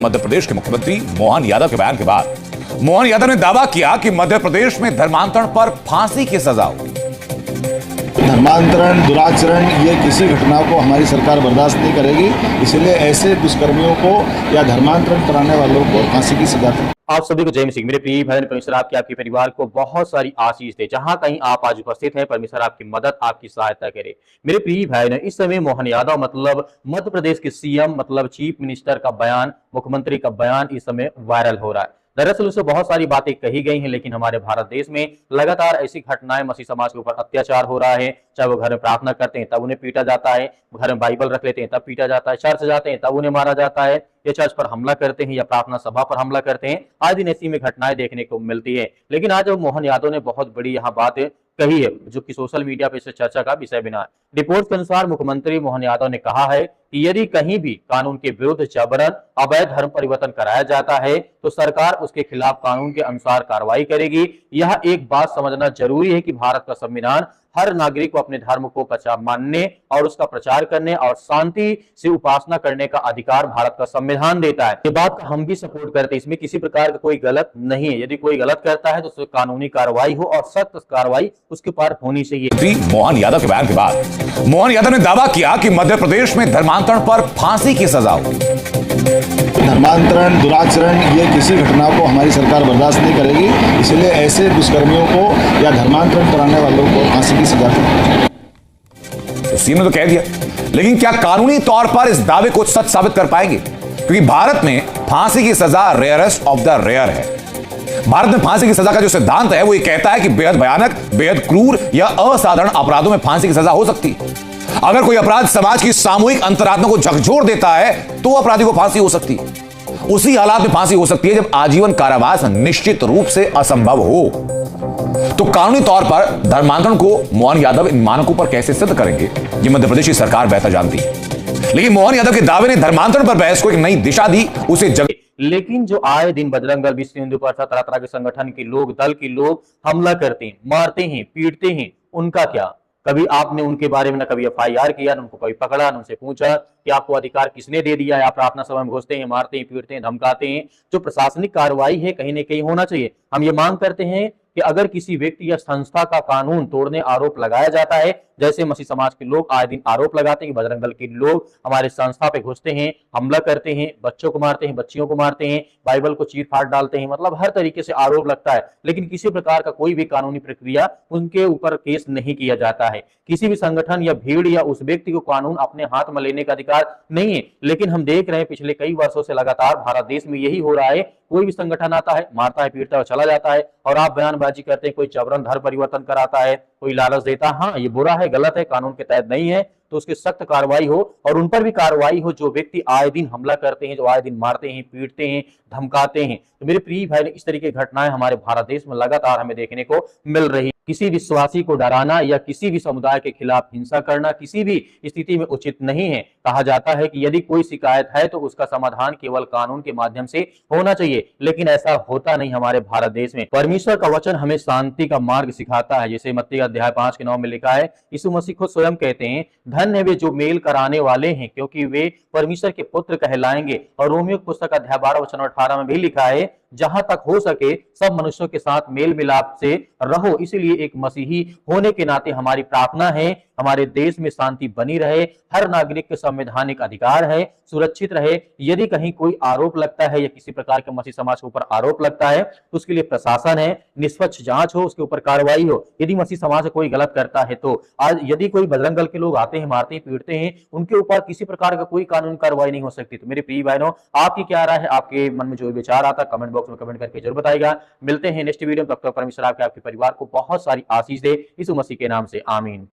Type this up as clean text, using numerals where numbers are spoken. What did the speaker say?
मध्य प्रदेश के मुख्यमंत्री मोहन यादव के बयान के बाद मोहन यादव ने दावा किया कि मध्य प्रदेश में धर्मांतरण पर फांसी की सजा होगी। धर्मांतरण, दुराचरण, ये किसी घटना को हमारी सरकार बर्दाश्त नहीं करेगी। इसलिए ऐसे दुष्कर्मियों को या धर्मांतरण कराने वालों को फांसी की सजा दें। आप सभी को जय सिंह। मेरे प्रिय भाई परमेश्वर आपके परिवार को बहुत सारी आशीष दे। जहां कहीं आप आज उपस्थित हैं, परमेश्वर आपकी मदद, आपकी सहायता करे। मेरे प्रिय भाई ने इस समय मोहन यादव मतलब मध्य प्रदेश के सीएम मतलब चीफ मिनिस्टर का बयान, मुख्यमंत्री का बयान इस समय वायरल हो रहा है। दरअसल उससे बहुत सारी बातें कही गई हैं, लेकिन हमारे भारत देश में लगातार ऐसी घटनाएं, मसीह समाज के ऊपर अत्याचार हो रहा है। चाहे वो घर में प्रार्थना करते हैं तब उन्हें पीटा जाता है, घर में बाइबल रख लेते हैं तब पीटा जाता है, चर्च जाते हैं तब उन्हें मारा जाता है, या चर्च पर हमला करते हैं या प्रार्थना सभा पर हमला करते हैं। आज दिन ऐसी में घटनाएं देखने को मिलती है। लेकिन आज मोहन यादव ने बहुत बड़ी यहाँ बात कही है, जो कि सोशल मीडिया पर इसे चर्चा का विषय बना है। रिपोर्ट के अनुसार मुख्यमंत्री मोहन यादव ने कहा है कि यदि कहीं भी कानून के विरुद्ध जबरन अवैध धर्म परिवर्तन कराया जाता है तो सरकार उसके खिलाफ कानून के अनुसार कार्रवाई करेगी। यह एक बात समझना जरूरी है कि भारत का संविधान हर नागरिक को अपने धर्म को मानने और उसका प्रचार करने और शांति से उपासना करने का अधिकार भारत का संविधान देता है। ये बात हम भी सपोर्ट करते हैं। इसमें किसी प्रकार का कोई गलत नहीं है। यदि कोई गलत करता है तो उससे कानूनी कार्रवाई हो और सख्त कार्रवाई उसके ऊपर होनी चाहिए। मोहन यादव के बयान के बाद मोहन यादव ने दावा किया कि मध्य प्रदेश में धर्मांतरण पर फांसी की सजा होगी। धर्मांतरण, दुराचरण, ये किसी घटना को हमारी सरकार बर्दाश्त नहीं करेगी। इसलिए ऐसे दुष्कर्मियों को या धर्मांतरण कराने वालों को फांसी की सजा दें। तो सीएम ने तो कह दिया, लेकिन क्या कानूनी तौर पर इस दावे को सच साबित कर पाएंगे? क्योंकि भारत में फांसी की सजा रेयरेस्ट ऑफ द रेयर है। भारत में फांसी की सजा का जो सिद्धांत है वो ये कहता है कि बेहद भयानक, बेहद क्रूर या असाधारण अपराधों में फांसी की सजा हो सकती है। अगर कोई अपराध समाज की सामूहिक अंतरात्मा को झकझोर देता है तो अपराधी को फांसी हो सकती है। उसी हालात में फांसी हो सकती है जब आजीवन कारावास निश्चित रूप से असंभव हो। तो कानूनी तौर पर धर्मांतरण को मोहन यादव इन मानकों पर कैसे सिद्ध करेंगे, ये मध्य प्रदेश की सरकार बेहतर जानती है। लेकिन मोहन यादव के दावे ने धर्मांतरण पर बहस को एक नई दिशा दी, उसे जगह। लेकिन जो आए दिन बजरंग दल, विश्व हिंदू परिषद, तरह तरह के संगठन के लोग, दल के लोग हमला करते हैं, मारते हैं, पीटते हैं, उनका क्या? कभी आपने उनके बारे में ना कभी एफआईआर किया, ना उनको कभी पकड़ा, ना उनसे पूछा कि आपको अधिकार किसने दे दिया है? आप प्रार्थना सभा में घुसते हैं, मारते हैं, पीटते हैं, धमकाते हैं। जो प्रशासनिक कार्रवाई है कहीं ना कहीं होना चाहिए। हम ये मांग करते हैं कि अगर किसी व्यक्ति या संस्था का कानून तोड़ने आरोप लगाया जाता है, जैसे मसीह समाज के लोग आए दिन आरोप लगाते हैं कि बजरंग दल के लोग हमारे संस्था पे घुसते हैं, हमला करते हैं, बच्चों को मारते हैं, बच्चियों को मारते हैं, बाइबल को चीर फाड़ डालते हैं, मतलब हर तरीके से आरोप लगता है, लेकिन किसी प्रकार का कोई भी कानूनी प्रक्रिया उनके ऊपर केस नहीं किया जाता है। किसी भी संगठन या भीड़ या उस व्यक्ति को कानून अपने हाथ में लेने का अधिकार नहीं है। लेकिन हम देख रहे हैं पिछले कई वर्षों से लगातार भारत देश में यही हो रहा है। कोई भी संगठन आता है, मारता है, पीटता है, चला जाता है, और आप बयानबाजी करते हैं कोई जबरन धर्म परिवर्तन कराता है, कोई लालच देता है। हाँ, ये बुरा है, गलत है, कानून के तहत नहीं है, तो उसकी सख्त कार्रवाई हो और उन पर भी कार्रवाई हो जो व्यक्ति आए दिन हमला करते हैं, जो आए दिन मारते हैं, पीटते हैं, धमकाते हैं। तो मेरे प्रिय भाई, इस तरीके की घटनाएं हमारे भारत देश में लगातार हमें देखने को मिल रही। किसी विश्वासी को डराना या किसी भी समुदाय के खिलाफ हिंसा करना किसी भी स्थिति में उचित नहीं है। कहा जाता है कि यदि कोई शिकायत है तो उसका समाधान केवल कानून के माध्यम से होना चाहिए, लेकिन ऐसा होता नहीं हमारे भारत देश में। परमेश्वर का वचन हमें शांति का मार्ग सिखाता है। जैसे मत्ती अध्याय 5 के 9 में लिखा है, यीशु मसीह खुद स्वयं कहते हैं, धन्य वे जो मेल कराने वाले हैं क्योंकि वे परमेश्वर के पुत्र कहलाएंगे। और रोमियो पुस्तक अध्याय 12 वचन 18 में भी लिखा है, जहां तक हो सके सब मनुष्यों के साथ मेल मिलाप से रहो। इसलिए एक मसीही होने के नाते हमारी प्रार्थना है हमारे देश में शांति बनी रहे, हर नागरिक के संवैधानिक अधिकार है, सुरक्षित रहे। यदि कहीं कोई आरोप लगता है या किसी प्रकार के मसीह समाज के ऊपर आरोप लगता है तो उसके लिए प्रशासन है, निष्पक्ष जांच हो, उसके ऊपर कार्रवाई हो। यदि मसीह समाज कोई गलत करता है तो आज यदि कोई बजरंग दल के लोग आते हैं, मारते हैं, पीटते हैं, उनके ऊपर किसी प्रकार का कोई कानूनी कार्रवाई नहीं हो सकती। तो मेरे प्रिय बहनों, आपकी क्या राय है? आपके मन में जो विचार आता है कमेंट बॉक्स में कमेंट करके जरूर बताइएगा। मिलते हैं नेक्स्ट वीडियो में। तब तक परमेश्वर आपके परिवार को बहुत सारी आशीष दे। यीशु मसीह के नाम से आमीन।